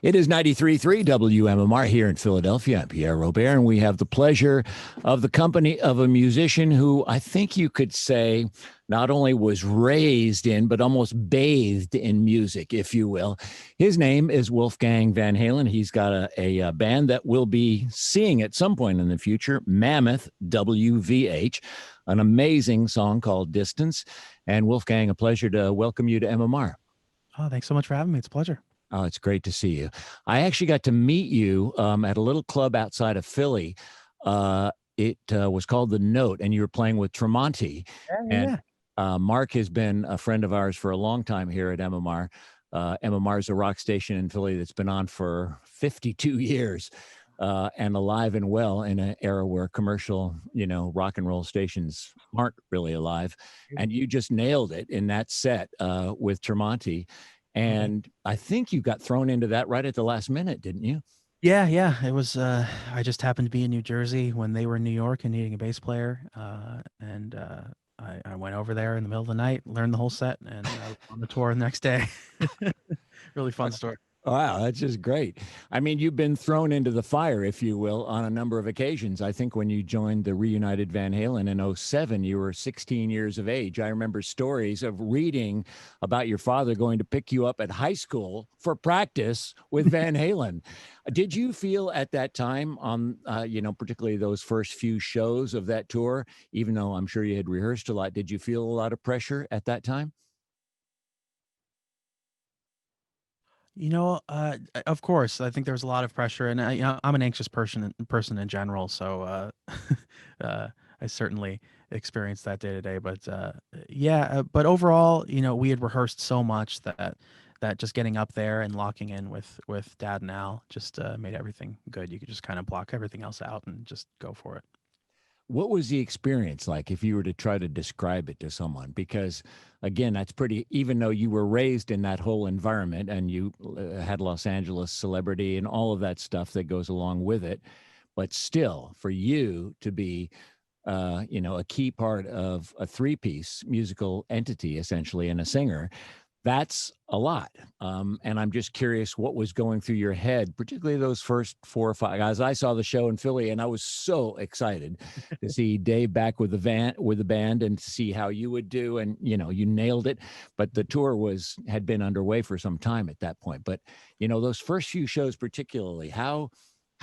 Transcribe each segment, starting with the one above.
It is 93.3 WMMR here in Philadelphia. I'm Pierre Robert, and we have the pleasure of the company of a musician who I think you could say not only was raised in, but almost bathed in music, if you will. His name is Wolfgang Van Halen. He's got a band that we'll be seeing at some point in the future, Mammoth WVH, an amazing song called Distance. And Wolfgang, a pleasure to welcome you to MMR. Oh, thanks so much for having me. It's a pleasure. Oh, it's great to see you. I actually got to meet you at a little club outside of Philly. It was called The Note, and you were playing with Tremonti. Yeah, yeah, And yeah. Mark has been a friend of ours for a long time here at MMR. MMR is a rock station in Philly that's been on for 52 years and alive and well in an era where commercial, rock and roll stations aren't really alive. And you just nailed it in that set with Tremonti. Oh, thank And I think you got thrown into that right at the last minute, didn't you? Yeah, yeah. It was. I just happened to be in New Jersey when they were in New York and needing a bass player, and I went over there in the middle of the night, learned the whole set, and on the tour the next day. Really fun story. Wow, that's just great. I mean, you've been thrown into the fire, if you will, on a number of occasions. I think when you joined the Reunited Van Halen in '07, you were 16 years of age. I remember stories of reading about your father going to pick you up at high school for practice with Van Halen. Did you feel at that time on, particularly those first few shows of that tour, even though I'm sure you had rehearsed a lot, did you feel a lot of pressure at that time? Of course, I think there was a lot of pressure, and I'm an anxious person in general, so I certainly experienced that day to day. But yeah, but overall, we had rehearsed so much that just getting up there and locking in with Dad and Al just made everything good. You could just kind of block everything else out and just go for it. What was the experience like if you were to try to describe it to someone? Because again, that's pretty, even though you were raised in that whole environment and you had Los Angeles celebrity and all of that stuff that goes along with it, but still for you to be, a key part of a three-piece musical entity, essentially, and a singer, that's a lot. And I'm just curious what was going through your head, particularly those first 4 or 5 guys. I saw the show in Philly and I was so excited to see Dave back with the band and to see how you would do. And, you nailed it. But the tour had been underway for some time at that point. But, those first few shows particularly, how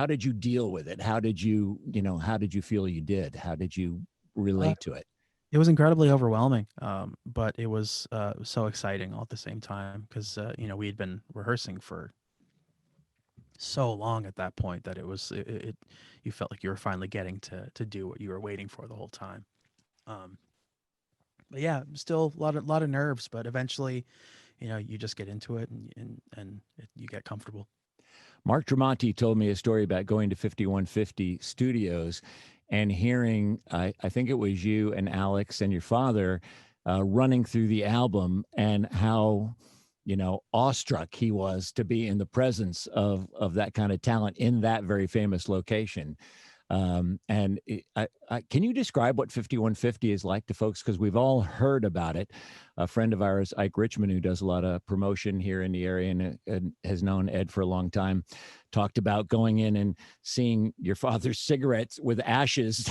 did you deal with it? How did you feel you did? How did you Uh, relate to it? it was incredibly overwhelming, but it was so exciting all at the same time because we had been rehearsing for so long at that point that it you felt like you were finally getting to do what you were waiting for the whole time. Um, but yeah, still a lot of nerves, but eventually, you just get into it and you get comfortable. Mark Tremonti told me a story about going to 5150 Studios and hearing, I think it was you and Alex and your father running through the album and how, awestruck he was to be in the presence of that kind of talent in that very famous location. Can you describe what 5150 is like to folks? Because we've all heard about it. A friend of ours, Ike Richmond, who does a lot of promotion here in the area and has known Ed for a long time, talked about going in and seeing your father's cigarettes with ashes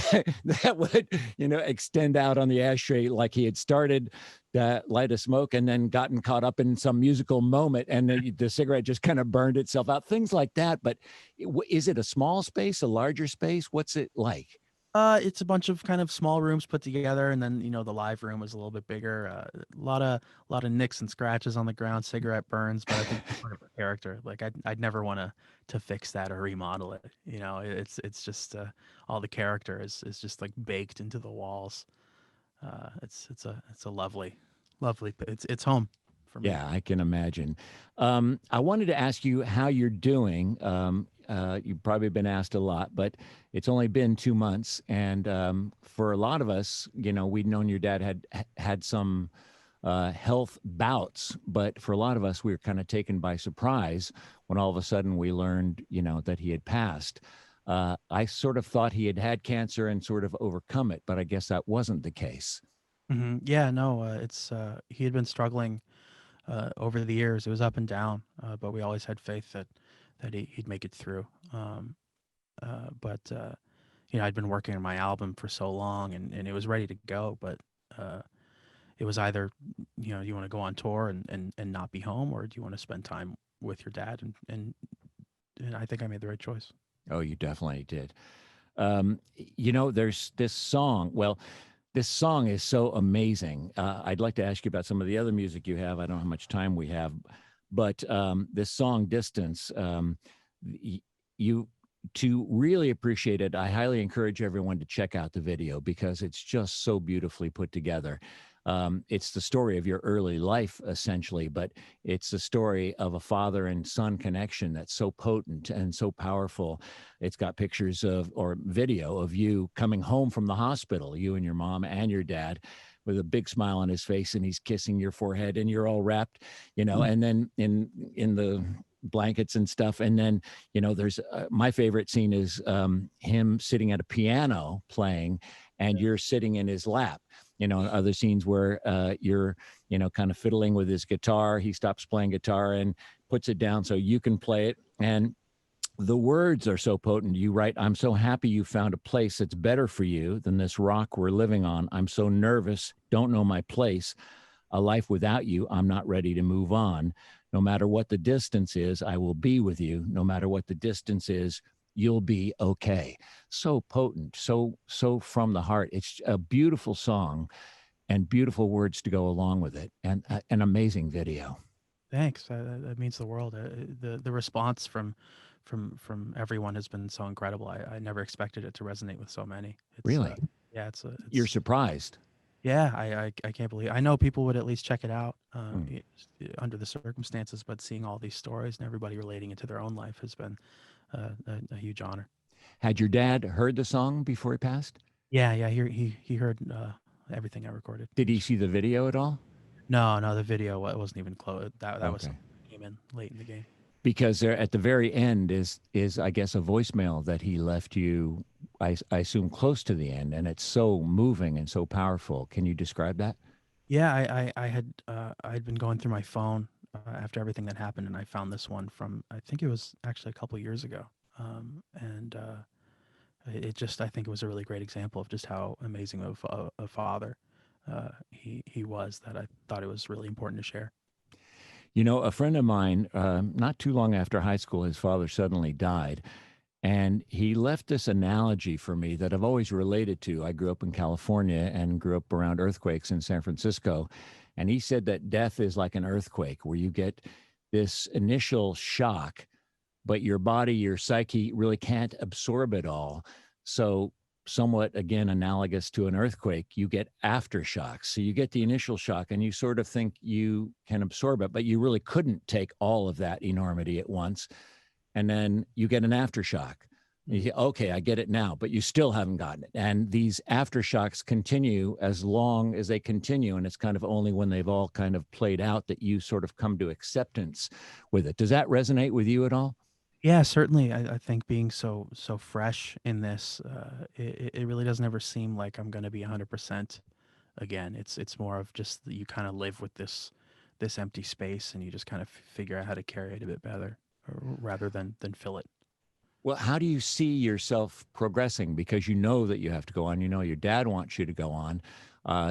that would, extend out on the ashtray like he had started to light a smoke and then gotten caught up in some musical moment and the cigarette just kind of burned itself out, things like that. But is it a small space, a larger space? What's it like? It's a bunch of kind of small rooms put together, and then the live room is a little bit bigger. A lot of nicks and scratches on the ground, cigarette burns, but I think it's part of the character. Like I'd never want to fix that or remodel it. It's just all the character is just like baked into the walls. It's a lovely. It's home for me. Yeah, I can imagine. I wanted to ask you how you're doing. You've probably been asked a lot, but it's only been 2 months, and for a lot of us, we'd known your dad had some health bouts, but for a lot of us, we were kind of taken by surprise when all of a sudden we learned, that he had passed. I sort of thought he had had cancer and sort of overcome it, but I guess that wasn't the case. Yeah, no, it's he had been struggling over the years. It was up and down, but we always had faith that he'd make it through. But I'd been working on my album for so long, and it was ready to go, but uh, it was either, you want to go on tour and not be home, or do you want to spend time with your dad? And I think I made the right choice. Oh, you definitely did. There's this song. Well, this song is so amazing. I'd like to ask you about some of the other music you have. I don't know how much time we have, but this song, Distance, you to really appreciate it, I highly encourage everyone to check out the video because it's just so beautifully put together. It's the story of your early life, essentially, but it's the story of a father and son connection that's so potent and so powerful. It's got pictures of, or video of you coming home from the hospital, you and your mom and your dad, with a big smile on his face, and he's kissing your forehead, and you're all wrapped, and then in the blankets and stuff. And then, there's my favorite scene is him sitting at a piano playing, and you're sitting in his lap. Other scenes where you're, kind of fiddling with his guitar. He stops playing guitar and puts it down so you can play it. And the words are so potent. You write, "I'm so happy you found a place that's better for you than this rock we're living on. I'm so nervous, don't know my place. A life without you, I'm not ready to move on. No matter what the distance is, I will be with you. No matter what the distance is, you'll be okay." So potent, so from the heart. It's a beautiful song and beautiful words to go along with it, and an amazing video. Thanks. That means the world. The response from everyone has been so incredible. I never expected it to resonate with so many. Really? Yeah, You're surprised. yeah. I can't believe. I know people would at least check it out Mm. under the circumstances, but seeing all these stories and everybody relating it to their own life has been a huge honor. Had your dad heard the song before he passed? Yeah, yeah. He heard everything I recorded. Did he see the video at all? No, the video wasn't even close. That was Okay. something that came in late in the game. Because there at the very end is I guess a voicemail that he left you. I assume close to the end, and it's so moving and so powerful. Can you describe that? Yeah, I'd been going through my phone after everything that happened, and I found this one from, I think it was actually a couple years ago, and it just, I think it was a really great example of just how amazing of a father he was, that I thought it was really important to share. A friend of mine, not too long after high school, his father suddenly died. And he left this analogy for me that I've always related to. I grew up in California and grew up around earthquakes in San Francisco. And he said that death is like an earthquake where you get this initial shock, but your body, your psyche really can't absorb it all. So, somewhat again analogous to an earthquake, you get aftershocks. So you get the initial shock and you sort of think you can absorb it, but you really couldn't take all of that enormity at once. And then you get an aftershock. You say, okay, I get it now, but you still haven't gotten it. And these aftershocks continue as long as they continue. And it's kind of only when they've all kind of played out that you sort of come to acceptance with it. Does that resonate with you at all? Yeah, certainly. I think being so fresh in this, it really doesn't ever seem like I'm going to be 100% again. It's more of just that you kind of live with this empty space, and you just kind of figure out how to carry it a bit better, rather than fill it. Well, how do you see yourself progressing? Because you know that you have to go on. You know your dad wants you to go on.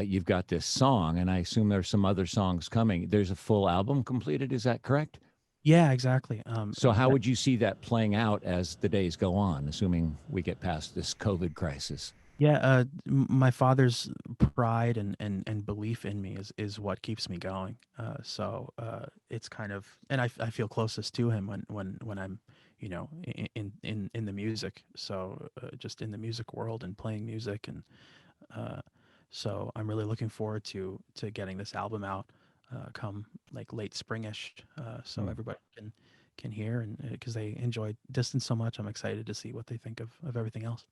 You've got this song, and I assume there's some other songs coming. There's a full album completed. Is that correct? Yeah, exactly. So how would you see that playing out as the days go on, assuming we get past this COVID crisis? Yeah, my father's pride and belief in me is what keeps me going. It's kind of, and I feel closest to him when I'm, in the music. So just in the music world and playing music, and uh, so I'm really looking forward to getting this album out, come like late springish, so Mm. everybody can hear, and because they enjoy Distance so much, I'm excited to see what they think of everything else.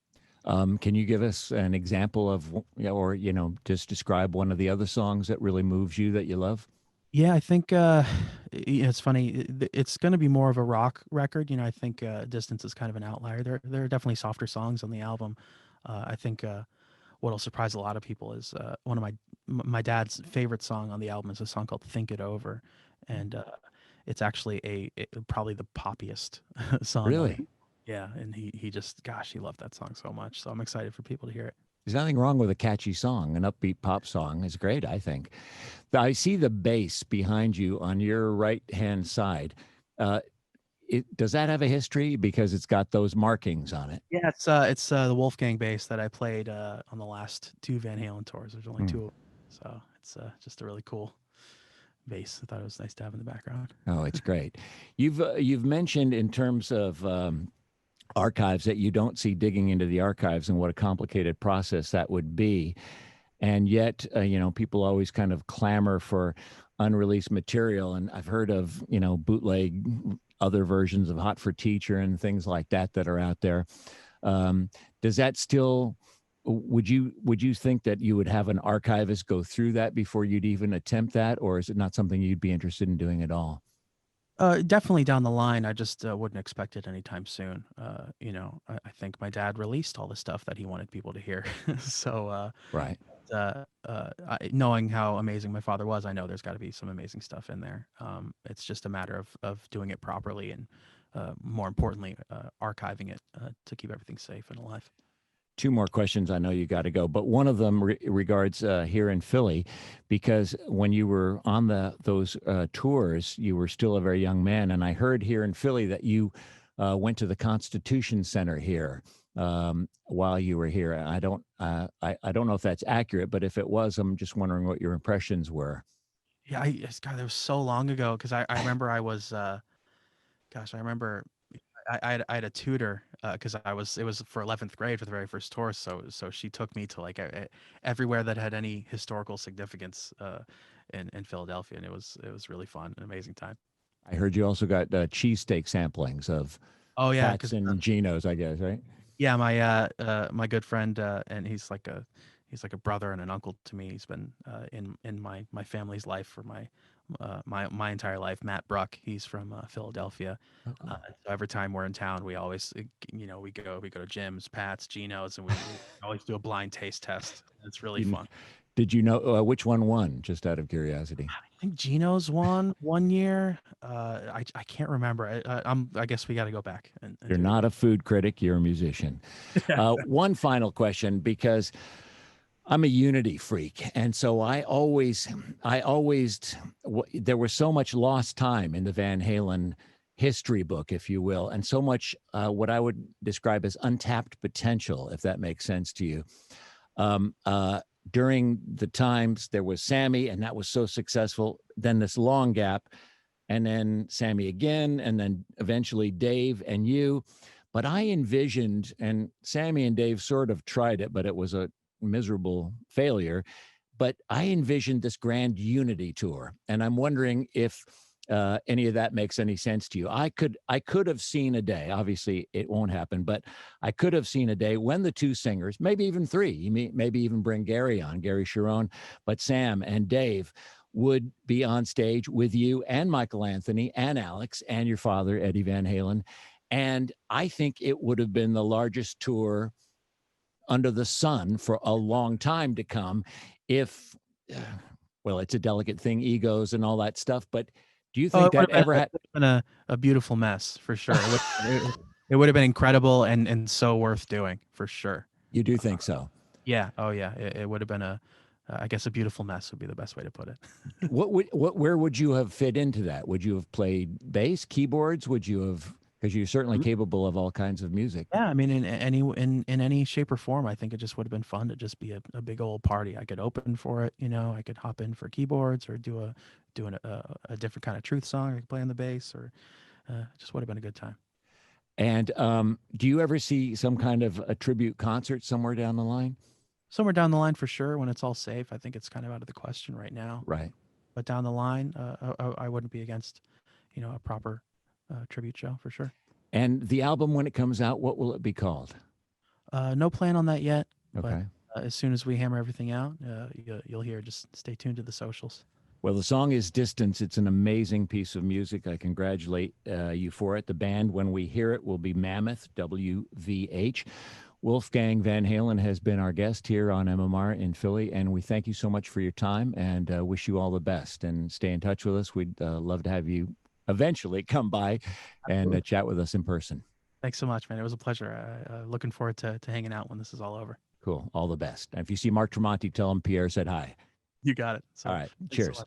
Can you give us an example of, or just describe one of the other songs that really moves you that you love? Yeah, I think it's funny. It's going to be more of a rock record. I think Distance is kind of an outlier. There are definitely softer songs on the album. I think what'll surprise a lot of people is one of my dad's favorite song on the album is a song called "Think It Over," and it's actually probably the poppiest song on the. Really? Yeah, and he just, gosh, he loved that song so much. So I'm excited for people to hear it. There's nothing wrong with a catchy song. An upbeat pop song is great, I think. I see the bass behind you on your right hand side. Uh, does that have a history because it's got those markings on it? Yeah, it's the Wolfgang bass that I played on the last two Van Halen tours. There's only Hmm. two, so it's just a really cool bass. I thought it was nice to have in the background. Oh, it's great. You've mentioned in terms of archives that you don't see digging into the archives and what a complicated process that would be. And yet, people always kind of clamor for unreleased material. And I've heard of, bootleg other versions of Hot for Teacher and things like that that are out there. Does that still, would you think that you would have an archivist go through that before you'd even attempt that? Or is it not something you'd be interested in doing at all? Definitely down the line. I just wouldn't expect it anytime soon. I think my dad released all the stuff that he wanted people to hear. So, Right. knowing how amazing my father was, I know there's got to be some amazing stuff in there. It's just a matter of doing it properly and, more importantly, archiving it to keep everything safe and alive. Two more questions. I know you got to go, but one of them regards here in Philly, because when you were on those tours, you were still a very young man, and I heard here in Philly that you went to the Constitution Center here while you were here. I don't know if that's accurate, but if it was, I'm just wondering what your impressions were. Yeah, God, that was so long ago because I remember I was, gosh, I remember I had a tutor because it was for 11th grade for the very first tour, so she took me to like everywhere that had any historical significance in Philadelphia, and it was really fun, an amazing time. I heard you also got cheesesteak samplings of Oh yeah, Pat's because and Geno's, I guess, right? yeah, my good friend, and he's like a brother and an uncle to me. He's been in my family's life for my entire life. Matt Bruck, he's from Philadelphia. Oh, cool. So every time we're in town, we always, we go to Jim's, Pat's, Geno's, and we always do a blind taste test. It's really You, fun. did you know which one won? Just out of curiosity. I think Geno's won one year. I can't remember. I guess we got to go back and You're do it not again. a food critic, you're a musician. One final question, because I'm a unity freak. And so there was so much lost time in the Van Halen history book, if you will, and so much what I would describe as untapped potential, if that makes sense to you. Um, uh, During the times there was Sammy, and that was so successful, then this long gap, and then Sammy again, and then eventually Dave and you. But I envisioned, and Sammy and Dave sort of tried it, but it was a miserable failure. But I envisioned this grand unity tour, and I'm wondering if any of that makes any sense to you. I could have seen a day. Obviously, it won't happen, but I could have seen a day when the two singers, maybe even three, maybe even bring Gary Sharon, but Sam and Dave would be on stage with you and Michael Anthony and Alex and your father, Eddie Van Halen. And I think it would have been the largest tour under the sun for a long time to come if, well, it's a delicate thing, egos and all that stuff. But do you Oh, think that ever it had? would have been a beautiful mess for sure. It would have been incredible and so worth doing for sure. You do think so? Yeah. Oh yeah. It would have been I guess a beautiful mess would be the best way to put it. Where would you have fit into that? Would you have played bass, keyboards? Would you have, because you're certainly capable of all kinds of music. Yeah, I mean, in any shape or form, I think it just would have been fun to just be a big old party. I could open for it, I could hop in for keyboards or do a different kind of truth song. I could play on the bass, or it just would have been a good time. And do you ever see some kind of a tribute concert somewhere down the line? Somewhere down the line, for sure, when it's all safe. I think it's kind of out of the question right now. Right. But down the line, I wouldn't be against, a proper tribute show for sure. And the album, when it comes out, what will it be called? No plan on that yet, but Okay. as soon as we hammer everything out, you'll hear. Just stay tuned to the socials. Well, the song is Distance. It's an amazing piece of music. I congratulate you for it. The band, when we hear it, will be Mammoth WVH. Wolfgang Van Halen has been our guest here on MMR in Philly, and we thank you so much for your time and wish you all the best. And stay in touch with us. We'd love to have you eventually come by and chat with us in person. Thanks so much, man. It was a pleasure. Looking forward to hanging out when this is all over. Cool. All the best. And if you see Mark Tremonti, tell him Pierre said hi. You got it. So, all right. Cheers.